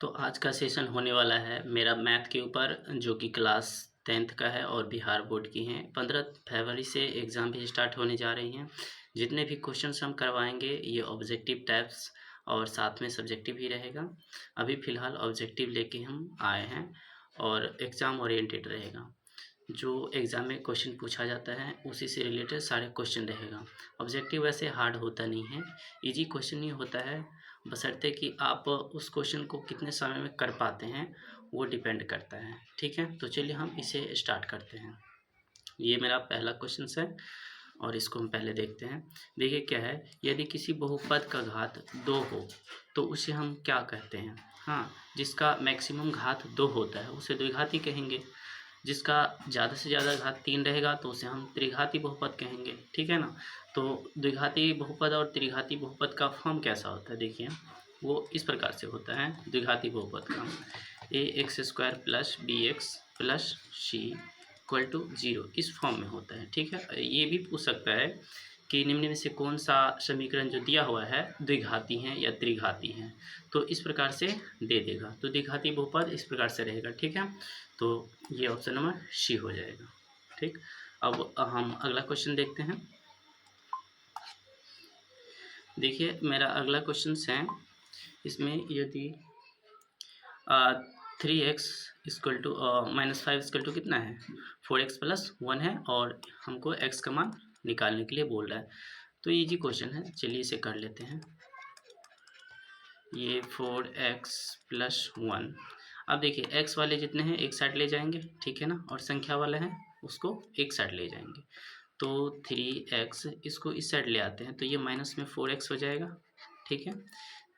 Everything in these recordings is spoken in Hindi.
तो आज का सेशन होने वाला है मेरा मैथ के ऊपर, जो कि क्लास 10th का है और बिहार बोर्ड की हैं। 15 फरवरी से एग्ज़ाम भी स्टार्ट होने जा रही हैं। जितने भी क्वेश्चंस हम करवाएंगे ये ऑब्जेक्टिव टाइप्स और साथ में सब्जेक्टिव ही रहेगा। अभी फ़िलहाल ऑब्जेक्टिव लेके हम आए हैं और एग्ज़ाम ओरिएंटेड रहेगा। जो एग्ज़ाम में क्वेश्चन पूछा जाता है उसी से रिलेटेड सारे क्वेश्चन रहेगा। ऑब्जेक्टिव वैसे हार्ड होता नहीं है, इजी क्वेश्चन ही होता है, बशर्ते कि आप उस क्वेश्चन को कितने समय में कर पाते हैं वो डिपेंड करता है। ठीक है, तो चलिए हम इसे स्टार्ट करते हैं। ये मेरा पहला क्वेश्चन है और इसको हम पहले देखते हैं। देखिए क्या है, यदि किसी बहुपद का घात 2 हो तो उसे हम क्या कहते हैं। हाँ, जिसका मैक्सिमम घात 2 होता है उसे द्विघाती कहेंगे। जिसका ज़्यादा से ज़्यादा घात 3 रहेगा तो उसे हम त्रिघाती बहुपद कहेंगे। ठीक है ना। तो द्विघाती बहुपद और त्रिघाती बहुपद का फॉर्म कैसा होता है, देखिए वो इस प्रकार से होता है। द्विघाती बहुपद का ax² plus bx plus c equal to 0 इस फॉर्म में होता है। ठीक है, ये भी पूछ सकता है कि निम्न में से कौन सा समीकरण जो दिया हुआ है द्विघाती है या त्रिघाती है, तो इस प्रकार से दे देगा। तो द्विघाती बहुपद इस प्रकार से रहेगा। ठीक है, तो ये ऑप्शन नंबर सी हो जाएगा। ठीक, अब हम अगला क्वेश्चन देखते हैं। देखिए मेरा अगला क्वेश्चन है, इसमें यदि 3x equal to -5 equal to कितना है 4x प्लस 1 है और हमको x का मान निकालने के लिए बोल रहा है। तो इजी क्वेश्चन है, चलिए इसे कर लेते हैं। ये 4x प्लस 1, अब देखिए x वाले जितने हैं एक साइड ले जाएंगे, ठीक है ना, और संख्या वाले हैं उसको एक साइड ले जाएंगे। तो 3x इसको इस साइड ले आते हैं तो ये माइनस में 4x हो जाएगा। ठीक है,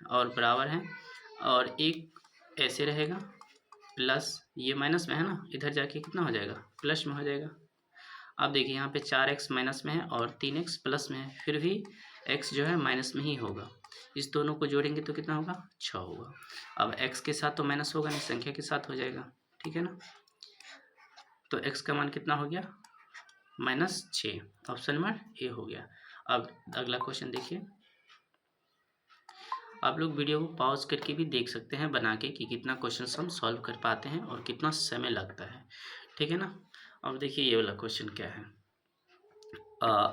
और बराबर है, और एक ऐसे रहेगा प्लस ये माइनस में है ना, इधर जाके कितना हो जाएगा प्लस में हो जाएगा। अब देखिए यहाँ पे 4x माइनस में है और 3x प्लस में है, फिर भी x जो है माइनस में ही होगा। इस दोनों को जोड़ेंगे तो कितना होगा 6 होगा। अब x के साथ तो माइनस होगा नहीं, संख्या के साथ हो जाएगा। ठीक है ना, तो x का मान कितना हो गया -6, ऑप्शन नंबर ए हो गया। अब अगला क्वेश्चन देखिए, आप लोग वीडियो को पॉज करके भी देख सकते हैं बना के कि कितना क्वेश्चन हम सॉल्व कर पाते हैं और कितना समय लगता है। ठीक है ना। अब देखिए ये वाला क्वेश्चन क्या है,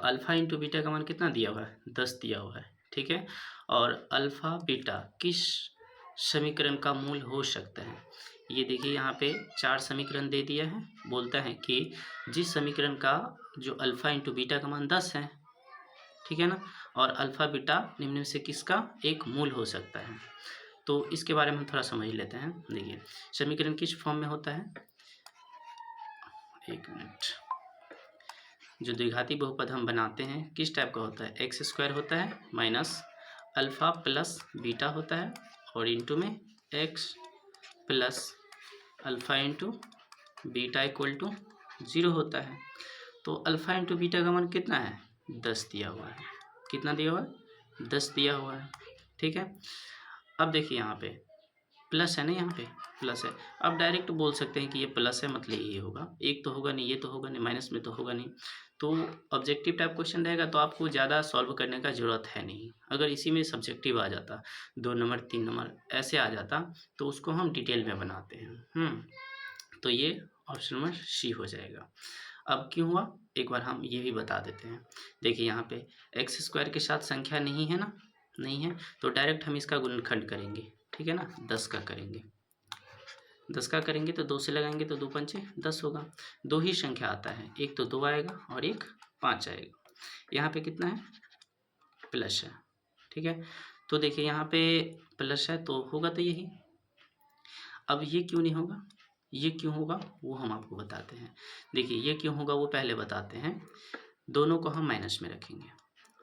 अल्फ़ा इंटू बीटा का मान कितना दिया हुआ है 10 दिया हुआ है। ठीक है, और अल्फ़ा बीटा किस समीकरण का मूल हो सकता है। ये देखिए यहाँ पे 4 समीकरण दे दिया है, बोलता है कि जिस समीकरण का जो अल्फ़ा इंटू बीटा का मान 10 है, ठीक है ना, और अल्फ़ा बीटा निम्न में से किसका एक मूल हो सकता है। तो इसके बारे में हम थोड़ा समझ लेते हैं। देखिए समीकरण किस फॉर्म में होता है, एक मिनट, जो द्विघाती बहुपद हम बनाते हैं किस टाइप का होता है, x² होता है माइनस अल्फ़ा प्लस बीटा होता है और इंटू में x plus alpha into beta equal to 0 होता है। तो अल्फ़ा इंटू बीटा का मान कितना है 10 दिया हुआ है। कितना दिया हुआ है 10 दिया हुआ है। ठीक है, अब देखिए यहाँ पे प्लस है ना, यहाँ पे प्लस है। अब डायरेक्ट बोल सकते हैं कि ये प्लस है मतलब ये होगा, एक तो होगा नहीं, ये तो होगा नहीं, माइनस में तो होगा नहीं। तो ऑब्जेक्टिव टाइप क्वेश्चन रहेगा तो आपको ज़्यादा सॉल्व करने का ज़रूरत है नहीं। अगर इसी में सब्जेक्टिव आ जाता 2 नंबर 3 नंबर ऐसे आ जाता तो उसको हम डिटेल में बनाते हैं। तो ये ऑप्शन नंबर सी हो जाएगा। अब क्यों हुआ एक बार हम ये भी बता देते हैं। देखिए यहाँ पे x² के साथ संख्या नहीं है ना, नहीं है, तो डायरेक्ट हम इसका गुणनखंड करेंगे। ठीक है ना, 10 का करेंगे, 10 का करेंगे तो 2 से लगाएंगे तो 2 पंचे 10 होगा। दो ही संख्या आता है, एक तो 2 आएगा और एक 5 आएगा। यहाँ पे कितना है प्लस है। ठीक है, तो देखिए यहाँ पे प्लस है तो होगा तो यही। अब ये क्यों नहीं होगा, ये क्यों होगा वो हम आपको बताते हैं। देखिए ये क्यों होगा वो पहले बताते हैं। दोनों को हम माइनस में रखेंगे।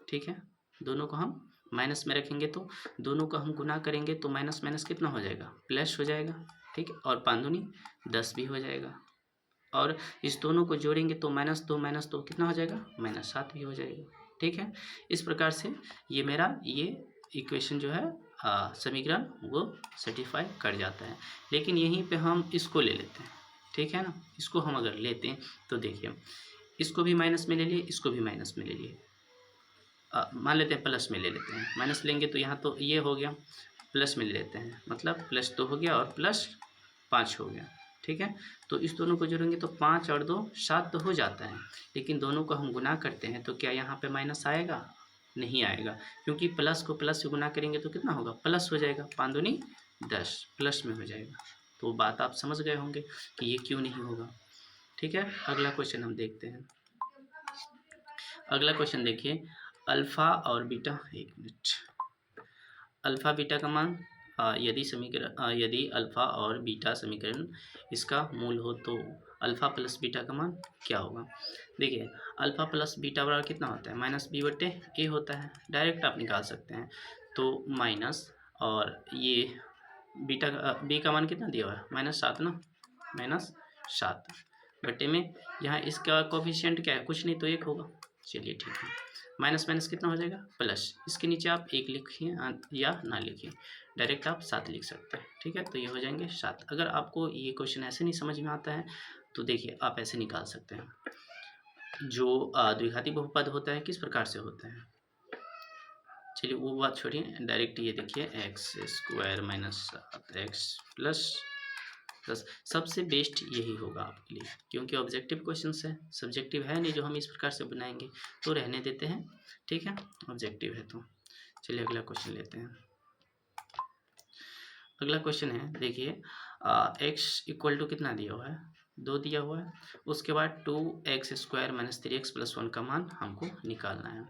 ठीक है, दोनों को हम माइनस में रखेंगे तो दोनों को हम गुना करेंगे तो माइनस माइनस कितना हो जाएगा प्लस हो जाएगा। ठीक है, और 5 दूनी 10 भी हो जाएगा, और इस दोनों को जोड़ेंगे तो -2 कितना हो जाएगा -7 भी हो जाएगा। ठीक है, इस प्रकार से ये मेरा ये इक्वेशन जो है समीकरण वो सेटिस्फाई कर जाता है। लेकिन यहीं पे हम इसको ले लेते हैं। ठीक है ना, इसको हम अगर लेते हैं तो देखिए इसको भी माइनस में ले लिए, इसको भी माइनस में ले लिए, मान लेते हैं प्लस में ले लेते हैं। माइनस लेंगे तो यहाँ तो ये हो गया प्लस में लेते हैं, मतलब +2 हो गया और +5 हो गया। ठीक है, तो इस दोनों को जोड़ेंगे तो 5 और 2 7 तो हो जाता है, लेकिन दोनों को हम गुना करते हैं तो क्या यहाँ पे माइनस आएगा? नहीं आएगा, क्योंकि प्लस को प्लस से गुना करेंगे तो कितना होगा? प्लस हो जाएगा, 5 दूनी 10 प्लस में हो जाएगा। तो बात आप समझ गए होंगे कि ये क्यों नहीं होगा। ठीक है, अगला क्वेश्चन हम देखते हैं। अगला क्वेश्चन देखिए, अल्फ़ा और बीटा, एक मिनट, अल्फ़ा बीटा का मान यदि अल्फ़ा और बीटा समीकरण इसका मूल हो तो अल्फ़ा प्लस बीटा का मान क्या होगा? देखिए, अल्फ़ा प्लस बीटा बराबर कितना होता है? -b/a होता है, डायरेक्ट आप निकाल सकते हैं। तो माइनस, और ये बीटा का बी का मान कितना दिया हुआ है? -7 ना, -7 बटे में यहाँ इसका कोफिशिएंट क्या है? कुछ नहीं तो 1 होगा। चलिए ठीक है, माइनस माइनस कितना हो जाएगा? प्लस। इसके नीचे आप 1 लिखिए या ना लिखिए, डायरेक्ट आप 7 लिख सकते हैं। ठीक है, तो ये हो जाएंगे 7। अगर आपको ये क्वेश्चन ऐसे नहीं समझ में आता है तो देखिए आप ऐसे निकाल सकते हैं। जो द्विघाती बहुपद होता है किस प्रकार से होता है? चलिए वो बात छोड़िए, डायरेक्ट ये देखिए x² - 7x प्लस सबसे बेस्ट यही होगा आपके लिए, क्योंकि ऑब्जेक्टिव क्वेश्चन है, सब्जेक्टिव है नहीं जो हम इस प्रकार से बनाएंगे, तो रहने देते हैं। ठीक है, ऑब्जेक्टिव है तो चलिए अगला क्वेश्चन लेते हैं। अगला क्वेश्चन है, देखिए x = कितना दिया हुआ है? 2 दिया हुआ है। उसके बाद 2x² - 3x + 1 का मान हमको निकालना है।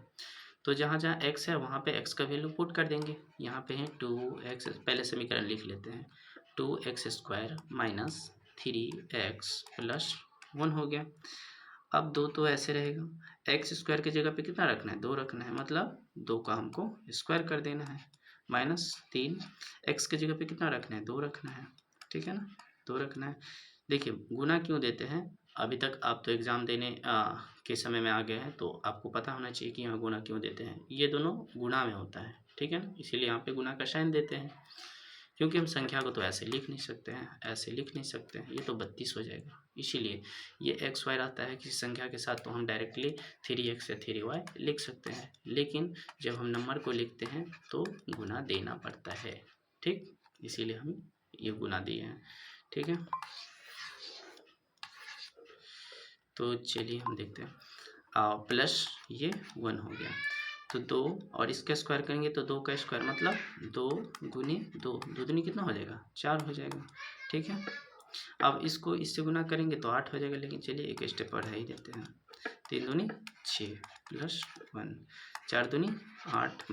तो जहाँ जहाँ x है वहाँ पे x का वैल्यू पुट कर देंगे। यहाँ पे है 2x, पहले समीकरण लिख लेते हैं, 2x² - 3x + 1 हो गया। अब 2 तो ऐसे रहेगा, x² की जगह पे कितना रखना है? 2 रखना है, मतलब 2 का हमको स्क्वायर कर देना है, -3 x की जगह पे कितना रखना है? 2 रखना है। ठीक है ना, 2 रखना है। देखिए गुना क्यों देते हैं? अभी तक आप तो एग्ज़ाम देने के समय में आ गए हैं, तो आपको पता होना चाहिए कि यहाँ गुना क्यों देते हैं। ये दोनों गुणा में होता है, ठीक है ना, इसीलिए यहाँ पे गुना का साइन देते हैं। क्योंकि हम संख्या को तो ऐसे लिख नहीं सकते हैं, ऐसे लिख नहीं सकते हैं, ये तो 32 हो जाएगा। इसीलिए ये एक्स वाई रहता है किसी संख्या के साथ तो हम डायरेक्टली 3x या 3y लिख सकते हैं, लेकिन जब हम नंबर को लिखते हैं तो गुना देना पड़ता है। ठीक, इसीलिए हम ये गुना दिए हैं। ठीक है, तो चलिए हम देखते हैं, प्लस ये 1 हो गया, तो 2 और इसका स्क्वायर करेंगे तो 2 का स्क्वायर मतलब 2 गुनी 2, 2 दूनी कितना हो जाएगा? 4 हो जाएगा। ठीक है, अब इसको इससे गुना करेंगे तो 8 हो जाएगा, लेकिन चलिए एक स्टेप बढ़ा ही देते हैं। 3 दूनी 6 + 1, 4 दूनी 8 -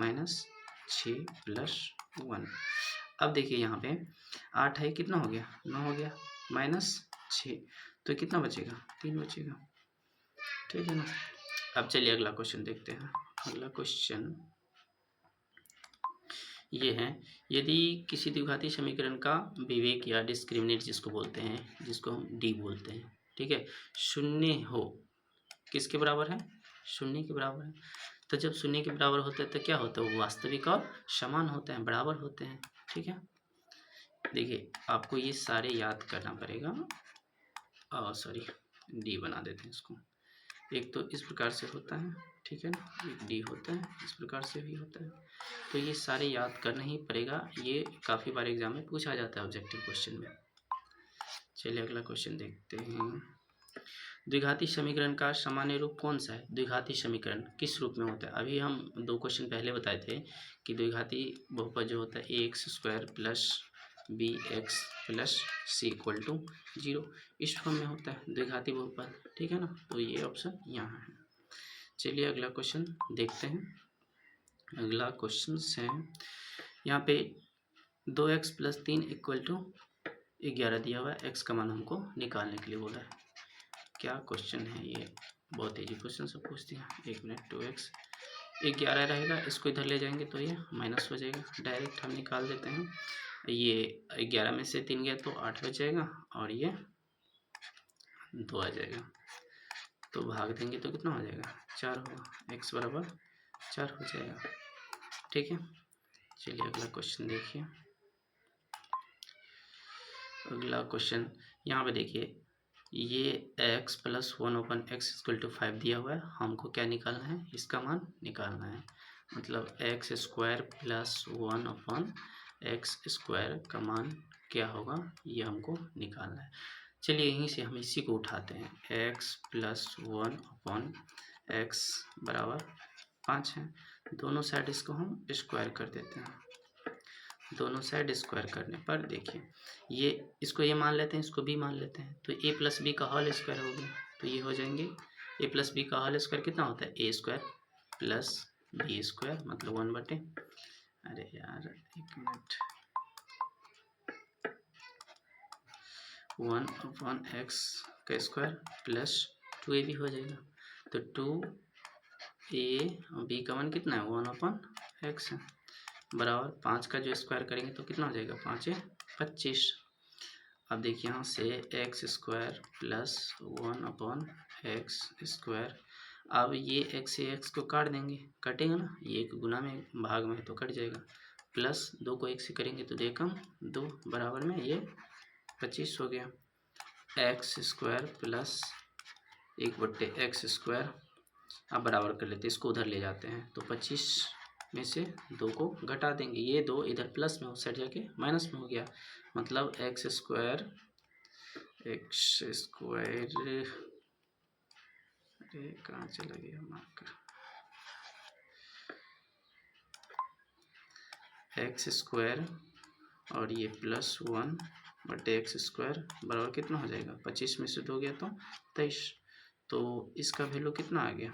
6 + 1। अब देखिए यहाँ पे 8 है, कितना हो गया? 9 हो गया, -6, तो कितना बचेगा? 3 बचेगा। ठीक है ना, अब चलिए अगला क्वेश्चन देखते हैं। अगला क्वेश्चन ये है, यदि किसी द्विघाती समीकरण का विवेक या डिस्क्रिमिनेंट जिसको बोलते हैं, जिसको हम डी बोलते हैं, ठीक है, शून्य हो, किसके बराबर है? शून्य के बराबर है। तो जब शून्य के बराबर होता है तो क्या होता है? वो वास्तविक और समान होते हैं, बराबर होते हैं। ठीक है, देखिए आपको ये सारे याद करना पड़ेगा। सॉरी, डी बना देते हैं इसको। एक तो इस प्रकार से होता है, ठीक है ना, एक डी होता है, इस प्रकार से भी होता है, तो ये सारे याद करना ही पड़ेगा। ये काफ़ी बार एग्जाम में पूछा जाता है ऑब्जेक्टिव क्वेश्चन में। चलिए अगला क्वेश्चन देखते हैं। द्विघाती समीकरण का सामान्य रूप कौन सा है? द्विघाती समीकरण किस रूप में होता है? अभी हम 2 क्वेश्चन पहले बताए थे कि द्विघाती बहुपद जो होता है ax² + bx + c = 0, इस फॉर्म में होता है द्विघाती बहुपद। ठीक है ना, तो ये ऑप्शन यहाँ है। चलिए अगला क्वेश्चन देखते हैं। अगला क्वेश्चन है, यहाँ पे 2x + 3 = 11 दिया हुआ है, x का मान हमको निकालने के लिए बोला है। क्या क्वेश्चन है ये? बहुत ईजी क्वेश्चन सब पूछते हैं। 1 मिनट, 2x 11 रहेगा, इसको इधर ले जाएंगे तो ये माइनस हो जाएगा, डायरेक्ट हम निकाल देते हैं। ये 11 में से 3 गया तो 8 बच जाएगा, और ये 2 आ जाएगा, तो भाग देंगे तो कितना हो जाएगा? 4 होगा, x बराबर 4 हो जाएगा। ठीक है, चलिए अगला क्वेश्चन देखिए। अगला क्वेश्चन यहाँ पे देखिए, ये x + 1/x = 5 दिया हुआ है, हमको क्या निकालना है? इसका मान निकालना है, मतलब x² + 1/5 एक्स स्क्वायर का मान क्या होगा ये हमको निकालना है। चलिए यहीं से हम इसी को उठाते हैं, एक्स प्लस 1/x बराबर 5 है। दोनों साइड इसको हम स्क्वायर कर देते हैं। दोनों साइड स्क्वायर करने पर देखिए ये इसको ये मान लेते हैं, इसको बी मान लेते हैं, तो ए प्लस बी का होल स्क्वायर हो गया। तो ये हो जाएंगे ए प्लस बी का होल स्क्वायर कितना होता है, ए स्क्वायर प्लस बी स्क्वायर मतलब 1/, अरे यार एक मिनट, 1/x का स्क्वायर प्लस 2ab हो जाएगा। तो 2a और b का मान कितना है, 1/x है, बराबर 5 का जो स्क्वायर करेंगे तो कितना हो जाएगा, 5 × 25। अब देखिए यहाँ से x square plus 1/x square, अब ये x से x को काट देंगे, कटेगा ना, ये एक गुना में भाग में तो कट जाएगा, प्लस 2 को 1 से करेंगे तो 2 एकम 2 बराबर में ये 25 हो गया। X square plus 1/x square, अब बराबर कर लेते हैं, इसको उधर ले जाते हैं तो 25 में से 2 को घटा देंगे, ये 2 इधर प्लस में उस साइड जाके माइनस में हो गया, मतलब एक्स स्क्वायर अरे कहाँ चला गया मार्कर, एक्स स्क्वायर और ये प्लस 1/x स्क्वायर बराबर कितना हो जाएगा, 25 में से 2 गया तो 23। तो इसका वैल्यू कितना आ गया,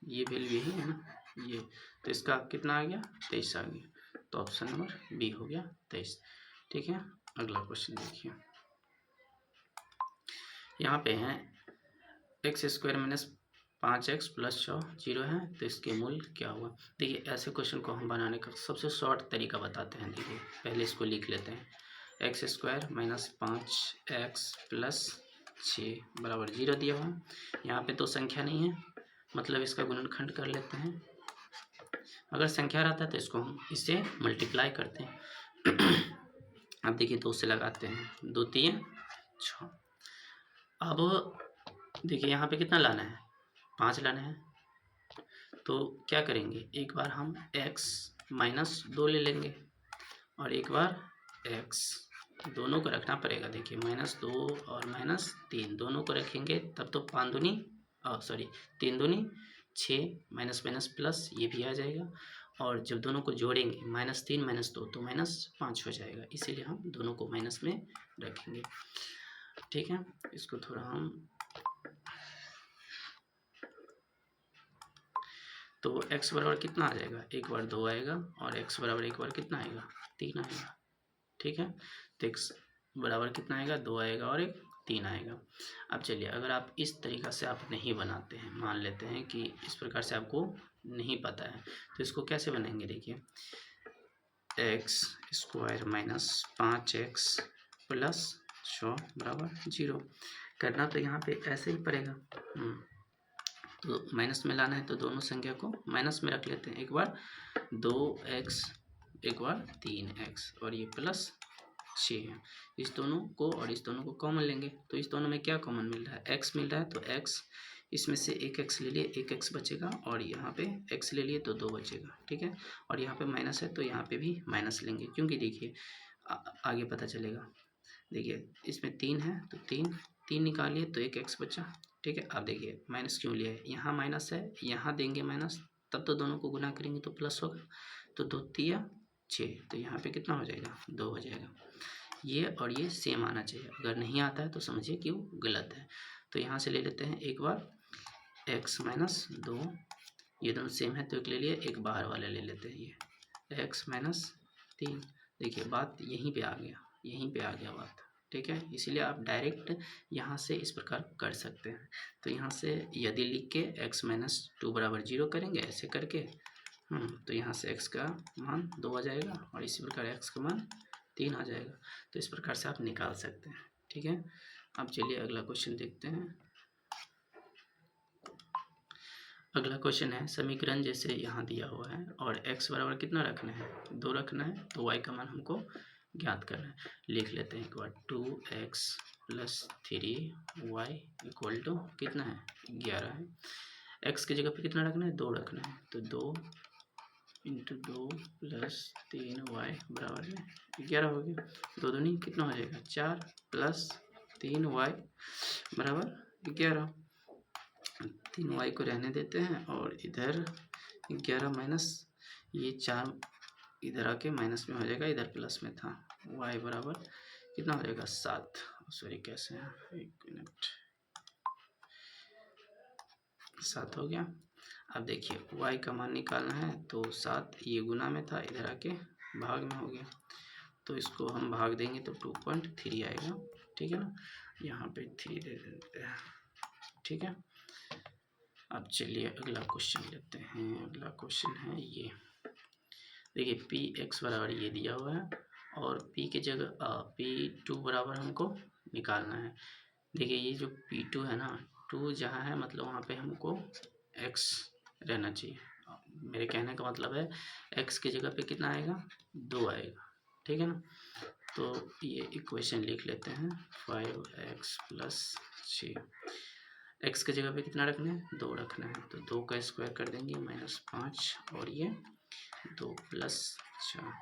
ये वैल्यू यही है ना ये, तो इसका कितना आ गया, 23 आ गया। तो ऑप्शन नंबर बी हो गया 23। ठीक है, अगला क्वेश्चन देखिए, यहाँ पे है x square minus 5x plus 6 0 है, तो इसके मूल्य क्या हुआ। देखिए ऐसे क्वेश्चन को हम बनाने का सबसे शॉर्ट तरीका बताते हैं। देखिए पहले इसको लिख लेते हैं, x square minus 5x plus 6 बराबर 0 दिया हुआ। यहाँ पे तो संख्या नहीं है, मतलब इसका गुणनखंड कर लेते हैं। अगर संख्या रहता है तो इसको हम इससे मल्टीप्लाई करते हैं। अब देखिए 2 से लगाते हैं, 2 × 3 = 6। अब देखिए यहाँ पे कितना लाना है, 5 लाना है, तो क्या करेंगे, एक बार हम x माइनस 2 ले लेंगे और एक बार x, दोनों को रखना पड़ेगा। देखिए -2 और -3 दोनों को रखेंगे तब तो 3 दूनी 6, माइनस माइनस प्लस ये भी आ जाएगा, और जब दोनों को जोड़ेंगे -3 - 2 तो -5 हो जाएगा, इसीलिए हम दोनों को माइनस में रखेंगे। ठीक है, इसको थोड़ा हम, तो x बराबर कितना आ जाएगा, एक बार 2 आएगा और x बराबर एक बार कितना आएगा, 3 आएगा। ठीक है, तो x बराबर कितना आएगा, 2 आएगा और एक 3 आएगा। अब चलिए अगर आप इस तरीक़ा से आप नहीं बनाते हैं, मान लेते हैं कि इस प्रकार से आपको नहीं पता है, तो इसको कैसे बनाएंगे। देखिए x square minus 5x plus 6 बराबर 0 करना, तो यहाँ पे ऐसे ही पड़ेगा। तो माइनस में लाना है तो दोनों संख्या को माइनस में रख लेते हैं, एक बार 2x एक बार 3x और ये प्लस 6 है। इस दोनों को और इस दोनों को कॉमन लेंगे, तो इस दोनों में क्या कॉमन मिल रहा है, x मिल रहा है, तो x इसमें से एक x ले लिए, एक x बचेगा, और यहाँ पे x ले लिए तो 2 बचेगा। ठीक है, और यहाँ पे माइनस है तो यहाँ पे भी माइनस लेंगे, क्योंकि देखिए आगे पता चलेगा। देखिए इसमें 3 है तो 3 निकालिए तो एक x बचा। ठीक है, अब देखिए माइनस क्यों लिया है, यहाँ माइनस है, यहाँ देंगे माइनस, तब तो दोनों को गुना करेंगे तो प्लस होगा, तो 2 × 6, तो यहाँ पे कितना हो जाएगा, 2 हो जाएगा। ये और ये सेम आना चाहिए, अगर नहीं आता है तो समझिए कि वो गलत है। तो यहाँ से ले लेते हैं, एक बार x माइनस 2, ये दोनों सेम है तो एक ले लिए, एक बाहर वाले ले लेते हैं, ये x माइनस 3। देखिए बात यहीं पे आ गया, यहीं पे आ गया बात। ठीक है, इसीलिए आप डायरेक्ट यहाँ से इस प्रकार कर सकते हैं। तो यहाँ से यदि लिख के x माइनस 2 बराबर 0 करेंगे ऐसे करके, तो यहाँ से x का मान 2 आ जाएगा और इसी प्रकार x का मान 3 आ जाएगा। तो इस प्रकार से आप निकाल सकते हैं। ठीक है, अब चलिए अगला क्वेश्चन देखते हैं। अगला क्वेश्चन है, समीकरण जैसे यहाँ दिया हुआ है और x बराबर कितना रखना है, 2 रखना है, तो y का मान हमको ज्ञात करना है। लिख लेते हैं एक बार, 2x + 3y = कितना है, 11 है। x की जगह पे कितना रखना है, 2 रखना है, तो 2 इंटू 2 प्लस 3y बराबर में 11 हो गया। 2 दूनी कितना हो जाएगा 4 प्लस 3y बराबर 11। 3y को रहने देते हैं और इधर 11 माइनस ये 4 इधर आके माइनस में हो जाएगा, इधर प्लस में था। y बराबर कितना हो जाएगा 7। सॉरी कैसे है, 1 मिनट, 7 हो गया। अब देखिए y का मान निकालना है तो 7 ये गुना में था, इधर आके भाग में हो गया, तो इसको हम भाग देंगे तो 2.3 आएगा। ठीक है ना, यहाँ पे 3 दे देते हैं। ठीक है, अब चलिए अगला क्वेश्चन लेते हैं। अगला क्वेश्चन है ये, देखिए पी एक्स बराबर ये दिया हुआ है और p की जगह P2 बराबर हमको निकालना है। देखिए ये जो P2 है ना, 2 जहाँ है मतलब वहाँ पे हमको x रहना चाहिए। मेरे कहने का मतलब है x की जगह पे कितना आएगा 2 आएगा। ठीक है ना, तो ये इक्वेशन लिख लेते हैं 5x प्लस 6। x की जगह पे कितना रखना है 2 रखना है, तो 2 का स्क्वायर कर देंगे -5 और ये 2 प्लस 4,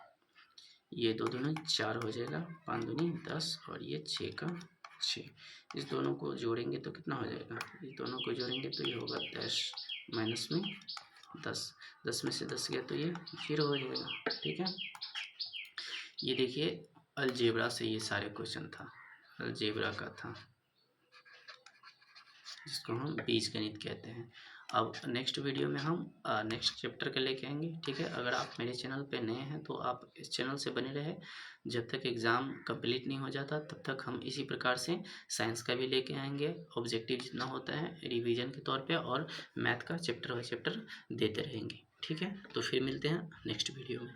ये 2 दूनी 4 हो जाएगा, 5 दूनी 10 और ये 6 का 6। इस दोनों को जोड़ेंगे तो कितना हो जाएगा, इस दोनों को जोड़ेंगे तो ये होगा 10 माइनस में 10, 10 में से 10 गया तो ये 0 हो जाएगा। ठीक है, ये देखिए अलजेब्रा से ये सारे क्वेश्चन था, अलजेब्रा का था, जिसको हम बीजगणित कहते हैं। अब नेक्स्ट वीडियो में हम नेक्स्ट चैप्टर के लेके आएंगे। ठीक है, अगर आप मेरे चैनल पे नए हैं तो आप इस चैनल से बने रहे, जब तक एग्ज़ाम कंप्लीट नहीं हो जाता तब तक हम इसी प्रकार से साइंस का भी लेके आएंगे, ऑब्जेक्टिव जितना होता है रिवीजन के तौर पे, और मैथ का चैप्टर बाई चैप्टर देते रहेंगे। ठीक है, तो फिर मिलते हैं नेक्स्ट वीडियो में।